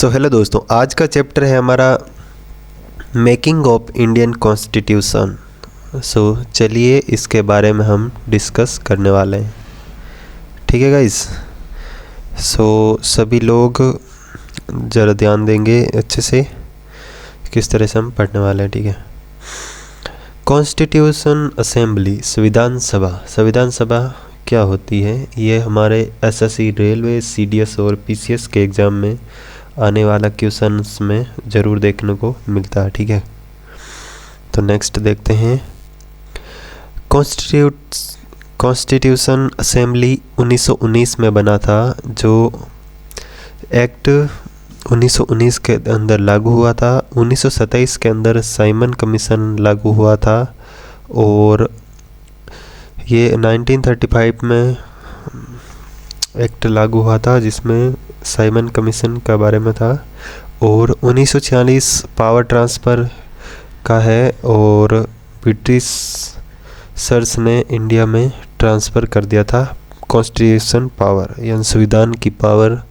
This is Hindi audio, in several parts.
हेलो दोस्तों, आज का चैप्टर है हमारा मेकिंग ऑफ इंडियन कॉन्स्टिट्यूशन। चलिए इसके बारे में हम डिस्कस करने वाले हैं। ठीक है गाइस। सभी लोग ज़रा ध्यान देंगे अच्छे से किस तरह से हम पढ़ने वाले हैं। ठीक है। कॉन्स्टिट्यूशन असेंबली, संविधान सभा क्या होती है? ये हमारे एसएससी, रेलवे, सीडीएस और पीसीएस के एग्ज़ाम में आने वाला क्वेश्चंस में ज़रूर देखने को मिलता है। ठीक है, तो नेक्स्ट देखते हैं। कॉन्स्टिट्यूशन असेंबली 1919 में बना था, जो एक्ट 1919 के अंदर लागू हुआ था। 1927 के अंदर साइमन कमीशन लागू हुआ था और ये 1935 में एक्ट लागू हुआ था जिसमें साइमन कमीशन के बारे में था। और 1946 पावर ट्रांसफ़र का है और ब्रिटिश सर्स ने इंडिया में ट्रांसफ़र कर दिया था कॉन्स्टिट्यूशन पावर, यानी संविधान की पावर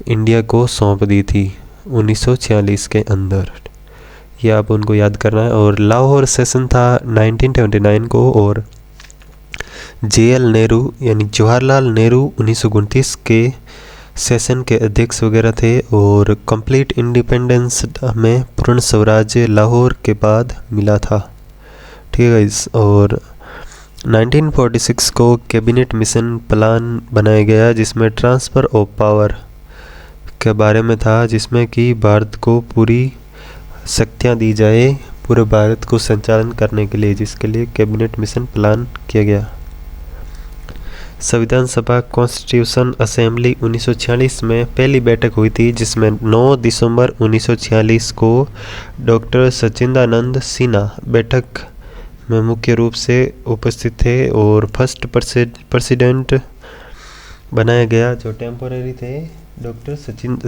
इंडिया को सौंप दी थी 1946 के अंदर। ये आप उनको याद करना है। और लाहौर सेशन था 1929 को और जेएल नेहरू यानी जवाहरलाल नेहरू 1929 के सेशन के अध्यक्ष वगैरह थे। और कंप्लीट इंडिपेंडेंस में पूर्ण स्वराज्य लाहौर के बाद मिला था। ठीक है गाइस। और 1946 को कैबिनेट मिशन प्लान बनाया गया जिसमें ट्रांसफ़र ऑफ पावर के बारे में था, जिसमें कि भारत को पूरी शक्तियाँ दी जाए पूरे भारत को संचालन करने के लिए, जिसके लिए कैबिनेट मिशन प्लान किया गया। संविधान सभा कॉन्स्टिट्यूशन असेंबली 1946 में पहली बैठक हुई थी, जिसमें 9 दिसंबर 1946 को डॉक्टर सच्चिदानंद सिन्हा बैठक में मुख्य रूप से उपस्थित थे और फर्स्ट प्रेसिडेंट बनाया गया, जो टेम्पोरेरी थे, डॉक्टर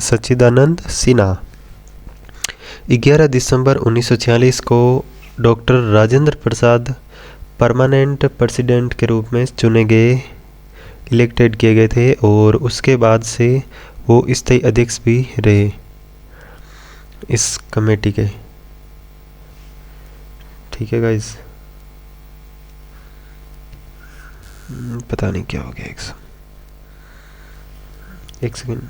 सच्चिदानंद सिन्हा। 11 दिसंबर 1946 को doctor Rajendra Prasad permanent president के रूप में चुने गए, इलेक्टेड किए गए थे और उसके बाद से वो स्थायी अध्यक्ष भी रहे इस कमेटी के। ठीक है गाइस। पता नहीं क्या हो गया, एक सेकेंड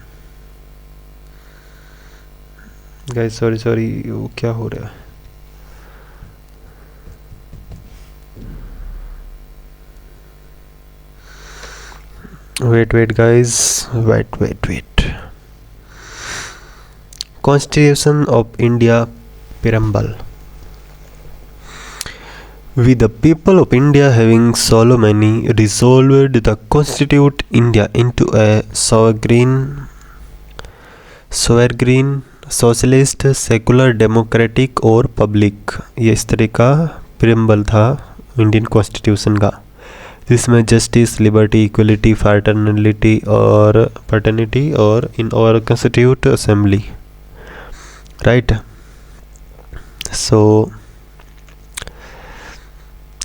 गाइस, सॉरी वो क्या हो रहा है। Wait guys, wait. Constitution of India preamble. We the people of India having solemnly resolved to constitute India into a sovereign, socialist, secular, democratic और पब्लिक, ये इस तरह का प्रियम्बल था इंडियन कॉन्स्टिट्यूशन का, जिसमें जस्टिस, लिबर्टी, इक्वलिटी, फ्रैटर्निटी और इन और constitute assembly. Right.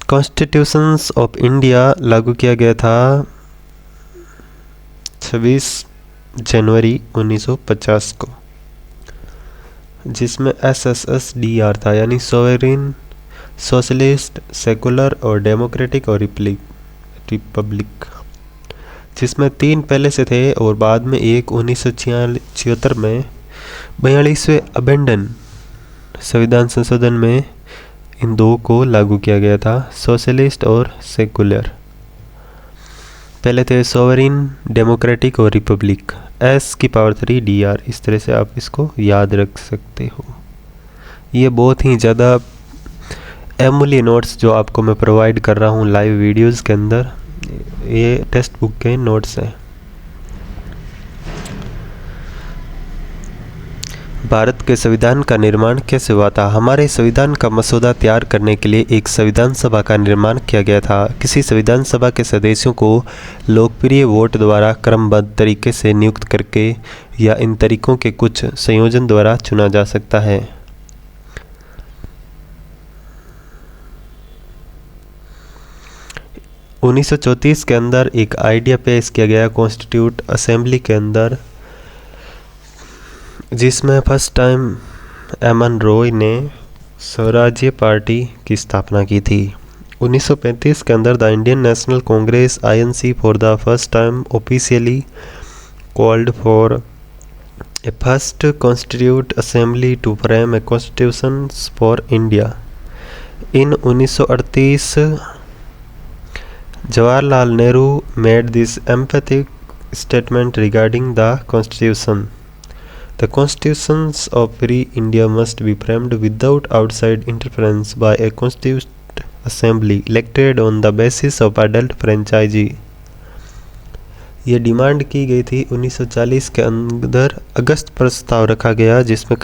Constitutions of India लागू किया गया था 26 जनवरी 1950 को, जिसमें SSSDR था, यानी सोवरेन, सोशलिस्ट, सेकुलर और डेमोक्रेटिक और रिपब्लिक, जिसमें 3 पहले से थे और बाद में एक 1976 में 42वें अबेंडन संविधान संशोधन में इन 2 को लागू किया गया था, सोशलिस्ट और सेकुलर। पहले थे सोवरेन, डेमोक्रेटिक और रिपब्लिक, S⁻3 DR। इस तरह से आप इसको याद रख सकते हो। ये बहुत ही ज़्यादा एमुली नोट्स जो आपको मैं प्रोवाइड कर रहा हूँ लाइव वीडियोस के अंदर, ये टेक्स्ट बुक के नोट्स हैं। भारत के संविधान का निर्माण कैसे हुआ था? हमारे संविधान का मसौदा तैयार करने के लिए एक संविधान सभा का निर्माण किया गया था। किसी संविधान सभा के सदस्यों को लोकप्रिय वोट द्वारा क्रमबद्ध तरीके से नियुक्त करके या इन तरीकों के कुछ संयोजन द्वारा चुना जा सकता है। – 1934 के अंदर एक आइडिया पेश किया गया कॉन्स्टिट्यूट असेंबली के अंदर जिसमें फर्स्ट टाइम एमन रॉय ने स्वराज्य पार्टी की स्थापना की थी। 1935 के अंदर the Indian National Congress INC for the first time officially called for a first constitute assembly to frame a constitution for India. In 1938 Jawaharlal Nehru made this emphatic statement regarding the constitution. The constitutions of free India must be framed without outside interference by a constituent assembly elected on the basis of adult franchise. ये डिमांड की गई थी 1940 के अंदर। अगस्त प्रस्ताव रखा गया जिसमें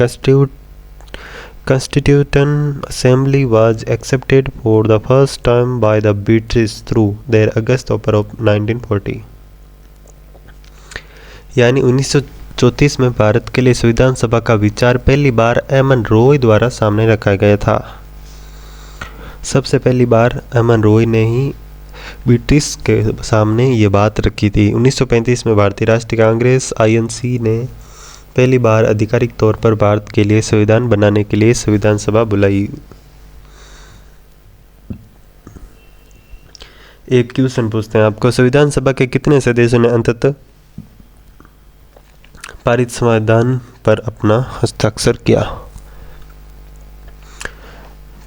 Constituent Assembly was accepted for the first time by the British through their August Opera of 1940। यानी 1934 में भारत के लिए संविधान सभा का विचार पहली बार एमन रॉय द्वारा सामने रखा गया था। सबसे पहली बार एमन रॉय ने ही ब्रिटिश के सामने ये बात रखी थी। 1935 में भारतीय राष्ट्रीय कांग्रेस आईएनसी ने पहली बार आधिकारिक तौर पर भारत के लिए संविधान बनाने के लिए संविधान सभा बुलाई। एक क्वेश्चन पूछते हैं आपको, संविधान सभा के कितने सदस्यों ने अंततः पारित संविधान पर अपना हस्ताक्षर किया?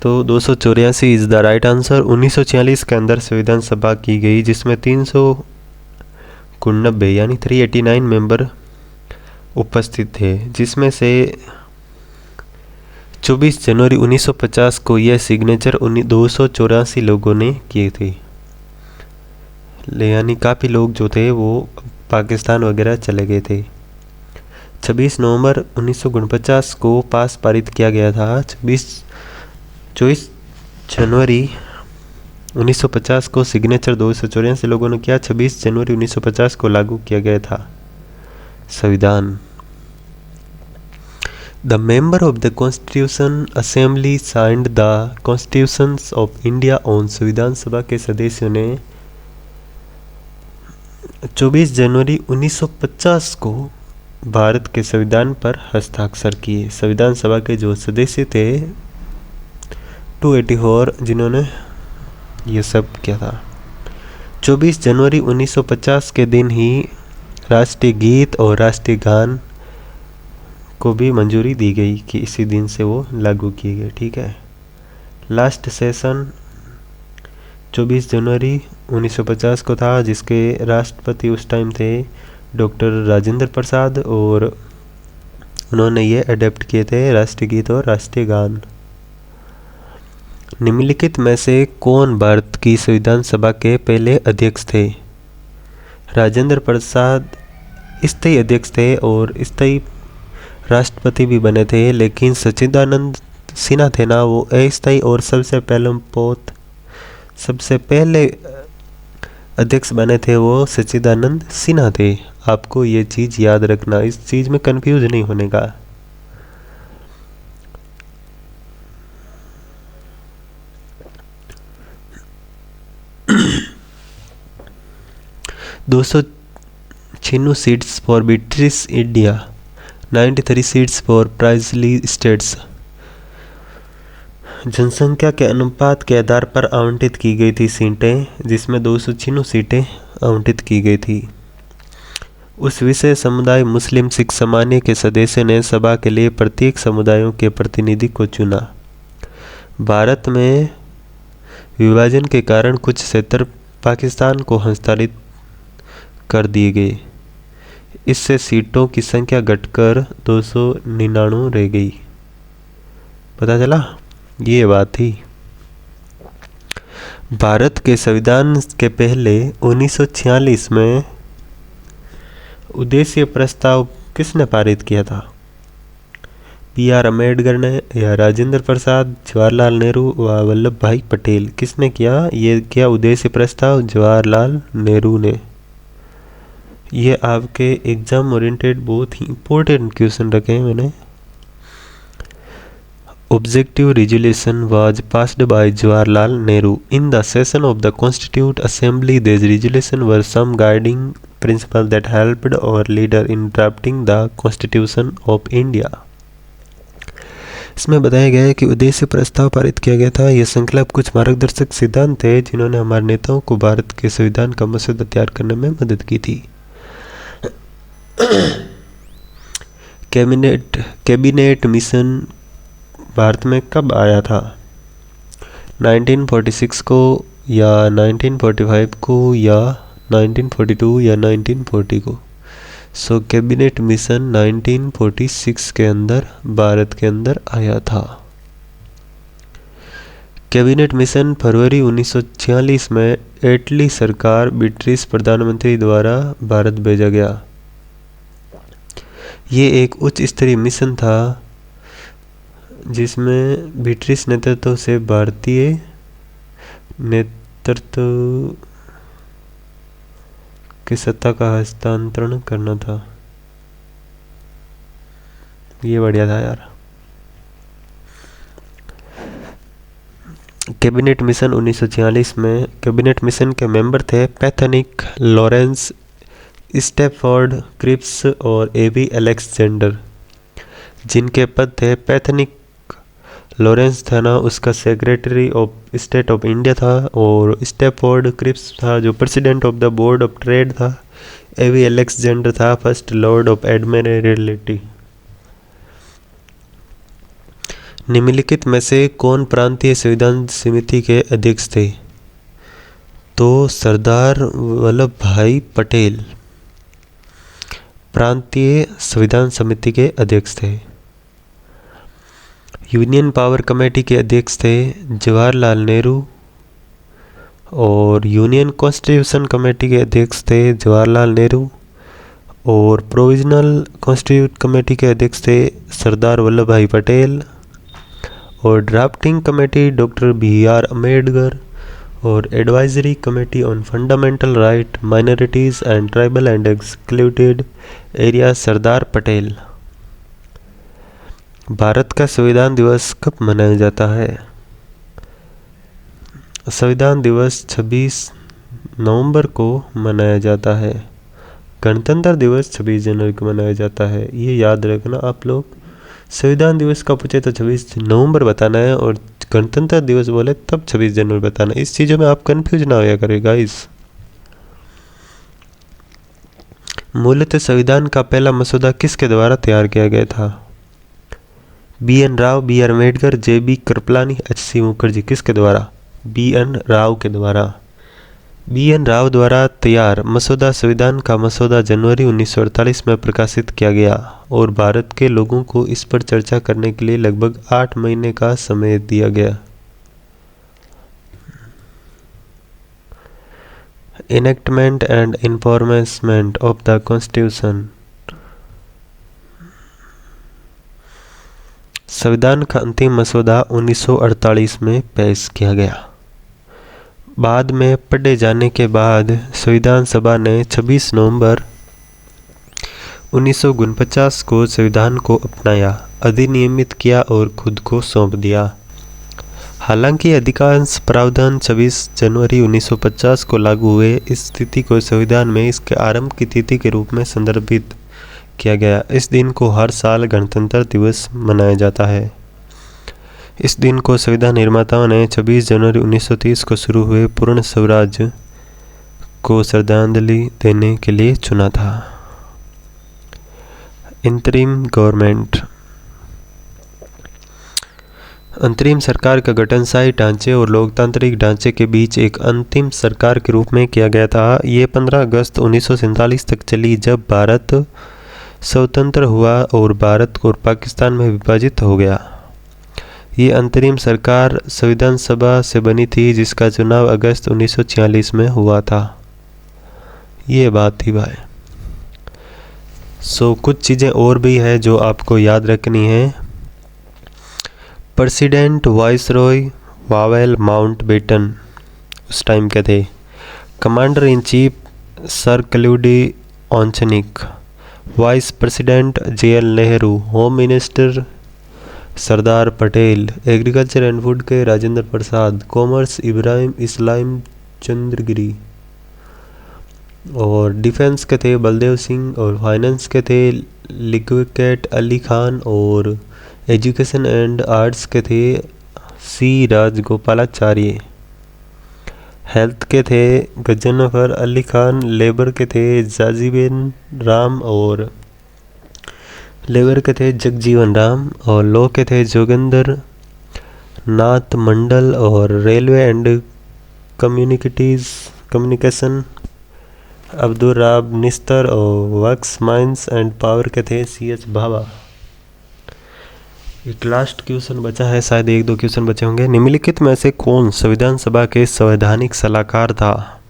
तो 284 इज द राइट आंसर। 1946 के अंदर संविधान सभा की गई जिसमें 389 यानी 389 मेंबर उपस्थित थे, जिसमें से 24 जनवरी 1950 को यह सिग्नेचर 284 लोगों ने किए थे। यानी काफ़ी लोग जो थे वो पाकिस्तान वगैरह चले गए थे। 26 नवंबर 1949 को पारित किया गया था। 24 जनवरी 1950 को सिग्नेचर 284 लोगों ने किया। 26 जनवरी 1950 को लागू किया गया था संविधान। The member of the constitution assembly signed the constitutions of India on. संविधान सभा के सदस्यों ने 24 जनवरी 1950 को भारत के संविधान पर हस्ताक्षर किए। संविधान सभा के जो सदस्य थे 284 जिन्होंने ये सब किया था। 24 जनवरी 1950 के दिन ही राष्ट्रीय गीत और राष्ट्रीय गान को भी मंजूरी दी गई कि इसी दिन से वो लागू किए गए। ठीक है। लास्ट सेशन 24 जनवरी 1950 को था जिसके राष्ट्रपति उस टाइम थे डॉक्टर राजेंद्र प्रसाद और उन्होंने ये अडेप्ट किए थे राष्ट्रीय गीत और राष्ट्रीय गान। निम्नलिखित में से कौन भारत की संविधान सभा के पहले अध्यक्ष थे? राजेंद्र प्रसाद स्थायी अध्यक्ष थे और स्थायी राष्ट्रपति भी बने थे, लेकिन सच्चिदानंद सिन्हा थे ना, वो अस्थायी और सबसे पहले अध्यक्ष बने थे वो सच्चिदानंद सिन्हा थे। आपको ये चीज़ याद रखना, इस चीज़ में कंफ्यूज नहीं होने का। $296 seats for British India, 93 seats for precisely states. जनसंख्या के अनुपात के आधार पर आवंटित की गई थी सीटें, जिसमें 296 सीटें आवंटित की गई थी। उस विशेष समुदाय मुस्लिम सिख सामान्य के सदस्य ने सभा के लिए प्रत्येक समुदायों के प्रतिनिधि को चुना। भारत में विभाजन के कारण कुछ क्षेत्र पाकिस्तान को हस्तांतरित कर दिए गए। इससे सीटों की संख्या घटकर 299 रह गई। पता चला, ये बात थी। भारत के संविधान के पहले 1946 में उद्देश्य प्रस्ताव किसने पारित किया था? पी.आर. अम्बेडकर ने या राजेंद्र प्रसाद, जवाहरलाल नेहरू व वल्लभ भाई पटेल? किसने किया ये किया उद्देश्य प्रस्ताव? जवाहरलाल नेहरू ने। ये आपके एग्जाम ओरिएंटेड बहुत ही इंपॉर्टेंट क्वेश्चन रखे हैं मैंने। Objective resolution was passed by Jawaharlal Nehru in the session of the constitute assembly. This resolution were some guiding principle that helped our leader in drafting the Constitution of India. इसमें बताया गया है कि उद्देश्य प्रस्ताव पारित किया गया था। यह संकल्प कुछ मार्गदर्शक सिद्धांत थे जिन्होंने हमारे नेताओं को भारत के संविधान का मसौदा तैयार करने में मदद की थी। कैबिनेट मिशन भारत में कब आया था? 1946 को या 1945 को या 1942 या 1940 को। सो कैबिनेट मिशन 1946 के अंदर भारत के अंदर आया था। कैबिनेट मिशन फरवरी 1946 में इटली सरकार ब्रिटिश प्रधानमंत्री द्वारा भारत भेजा गया। ये एक उच्च स्तरीय मिशन था जिसमें ब्रिटिश नेतृत्व से भारतीय नेतृत्व की सत्ता का हस्तांतरण करना था। ये बढ़िया था यार। कैबिनेट मिशन 1946 में कैबिनेट मिशन के मेंबर थे पैथनिक, लॉरेंस, स्टैफोर्ड क्रिप्स और एबी अलेक्जेंडर। जिनके पद थे पैथनिक लॉरेंस था ना, उसका secretary of state of India था, और स्टैफोर्ड क्रिप्स था जो president of the board of trade था। एवी अलेक्जेंडर था फर्स्ट लॉर्ड ऑफ एडमिरल्टी। निम्नलिखित में से कौन प्रांतीय संविधान समिति के अध्यक्ष थे? तो सरदार वल्लभ भाई पटेल प्रांतीय संविधान समिति के अध्यक्ष थे। यूनियन पावर कमेटी के अध्यक्ष थे जवाहरलाल नेहरू, और यूनियन कॉन्स्टिट्यूशन कमेटी के अध्यक्ष थे जवाहरलाल नेहरू, और प्रोविजनल कॉन्स्टिट्यूट कमेटी के अध्यक्ष थे सरदार वल्लभ भाई पटेल, और drafting committee doctor BR Ambedkar, और advisory committee on fundamental right minorities and tribal and excluded area Sardar Patel. Bharat का संविधान दिवस कब मनाया जाता है? संविधान दिवस 26 नवंबर को मनाया जाता है। गणतंत्र दिवस 26 जनवरी को मनाया जाता है। ये याद रखना आप लोग। संविधान दिवस का पूछे तो 26 नवंबर बताना है, और गणतंत्र दिवस बोले तब 26 जनवरी बताना है। इस चीज़ों में आप कंफ्यूज ना होया करें गाइस। मूलतः संविधान का पहला मसौदा किसके द्वारा तैयार किया गया था? BN Rao, BR Ambedkar, JB Kripalani, HC Mukherjee. किसके द्वारा? BN राव के द्वारा। BN राव द्वारा तैयार मसौदा संविधान का मसौदा जनवरी 1948 में प्रकाशित किया गया, और भारत के लोगों को इस पर चर्चा करने के लिए लगभग 8 महीने का समय दिया गया। Enactment and enforcement of the constitution. संविधान का अंतिम मसौदा 1948 में पेश किया गया। बाद में पढ़े जाने के बाद संविधान सभा ने 26 नवंबर 1949 को संविधान को अपनाया, अधिनियमित किया और खुद को सौंप दिया। हालांकि अधिकांश प्रावधान 26 जनवरी 1950 को लागू हुए, इस तिथि को संविधान में इसके आरंभ की तिथि के रूप में संदर्भित किया गया। इस दिन को हर साल गणतंत्र दिवस मनाया जाता है। इस दिन को संविधान निर्माताओं ने 26 जनवरी 1930 को शुरू हुए पूर्ण स्वराज को श्रद्धांजलि देने के लिए चुना था। इंतरिम गवर्नमेंट। अंतरिम सरकार का गठन शाही ढांचे और लोकतांत्रिक ढांचे के बीच एक अंतिम सरकार के रूप में किया गया था। ये 15 अगस्त 1947 तक चली, जब भारत स्वतंत्र हुआ और भारत और पाकिस्तान में विभाजित हो गया। ये अंतरिम सरकार संविधान सभा से बनी थी, जिसका चुनाव अगस्त 1946 में हुआ था। ये बात थी भाई। कुछ चीज़ें और भी है जो आपको याद रखनी है। प्रेसिडेंट वाइसरॉय वावेल माउंटबेटन उस टाइम के थे। Commander in chief sir Claude Auchinleck, vice president JL Nehru, home minister Sardar Patel, agriculture and food के राजेंद्र प्रसाद, कॉमर्स इब्राहिम इस्लाम चंद्रगिरी। और डिफेंस के थे बलदेव सिंह, और फाइनेंस के थे लिक्विडेट अली खान, और एजुकेशन एंड आर्ट्स के थे सी राजगोपालाचार्य। हेल्थ के थे गजनफर अली खान, लेबर के थे जाजीबेन राम, और लेबर के थे जगजीवन राम, और लॉ के थे जोगेंद्र नाथ मंडल, और रेलवे एंड कम्युनिकेशन अब्दुल राब निस्तर, और वर्क्स माइंस एंड पावर के थे CH भाभा। एक लास्ट क्वेश्चन बचा है, शायद एक दो क्वेश्चन बचे होंगे। निम्नलिखित में से कौन संविधान सभा के संवैधानिक सलाहकार था?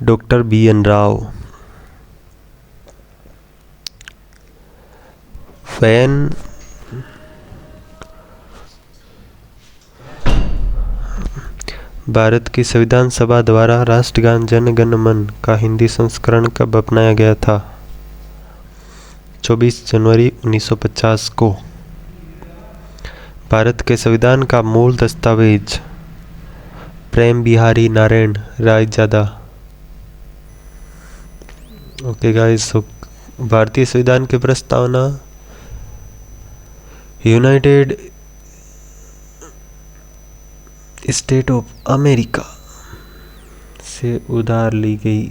Doctor BN Rao. Fan Bharat की संविधान सभा द्वारा राष्ट्रगान जन गण मन का हिंदी संस्करण कब अपनाया गया था? 24 जनवरी 1950 को। भारत के संविधान का मूल दस्तावेज प्रेम बिहारी नारायण रायजादा। ओके गाइस, भारतीय संविधान की प्रस्तावना यूनाइटेड स्टेट ऑफ अमेरिका से उधार ली गई।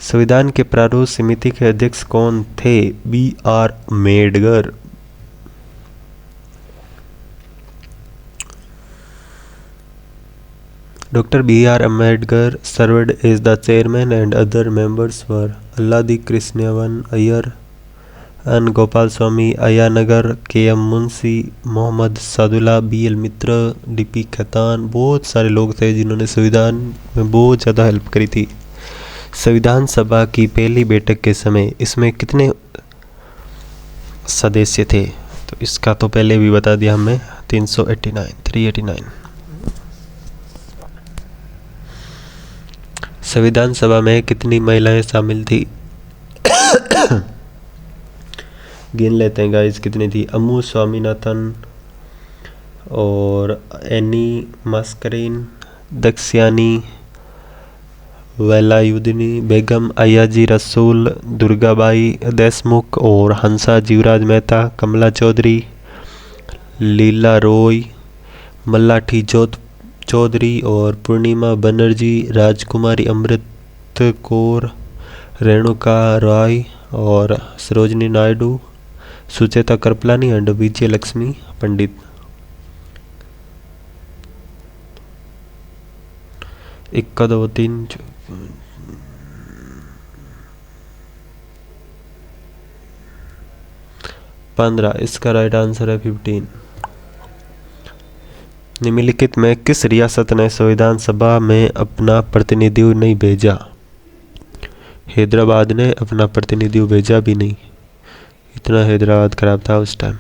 संविधान के प्रारूप समिति के अध्यक्ष कौन थे? BR Ambedkar. Dr. BR Ambedkar served as the chairman and other members were Alladi Krishnavan Iyer, N. Gopal Swamy, Ayanagar, KM Munshi, Mohammad Sadulla, BL Mitra, DP Khaitan. बहुत सारे लोग थे जिन्होंने संविधान में बहुत ज़्यादा हेल्प करी थी। संविधान सभा की पहली बैठक के समय इसमें कितने सदस्य थे? तो इसका तो पहले भी बता दिया हमने, 389। संविधान सभा में कितनी महिलाएं शामिल थी? गिन लेते हैं गाइस कितनी थी। अम्मू स्वामीनाथन, और एनी मस्करीन, दक्षयानी, वेलायुद्दीन बेगम, अय्याजी रसूल, दुर्गाबाई देशमुख, और हंसा जीवराज मेहता, कमला चौधरी, लीला रॉय, मल्लाठी चौधरी, और पूर्णिमा बनर्जी, राजकुमारी अमृत कौर, रेणुका रॉय, और सरोजनी नायडू, सुचेता कृपलानी एंड विजय लक्ष्मी पंडित। इक्का 2 3 15। इसका राइट आंसर है 15। निम्नलिखित में किस रियासत ने संविधान सभा में अपना प्रतिनिधि नहीं भेजा? हैदराबाद ने अपना प्रतिनिधि भेजा भी नहीं, इतना हैदराबाद खराब था उस टाइम।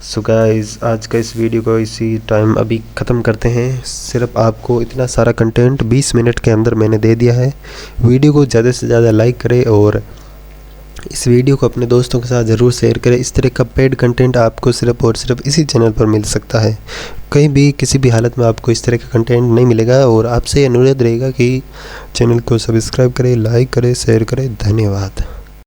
सो गाइस, आज का इस वीडियो को इसी टाइम अभी ख़त्म करते हैं। सिर्फ आपको इतना सारा कंटेंट 20 मिनट के अंदर मैंने दे दिया है। वीडियो को ज़्यादा से ज़्यादा लाइक करें और इस वीडियो को अपने दोस्तों के साथ ज़रूर शेयर करें। इस तरह का पेड कंटेंट आपको सिर्फ और सिर्फ इसी चैनल पर मिल सकता है, कहीं भी किसी भी हालत में आपको इस तरह का कंटेंट नहीं मिलेगा। और आपसे अनुरोध रहेगा कि चैनल को सब्सक्राइब करें, लाइक करें, शेयर करें। धन्यवाद।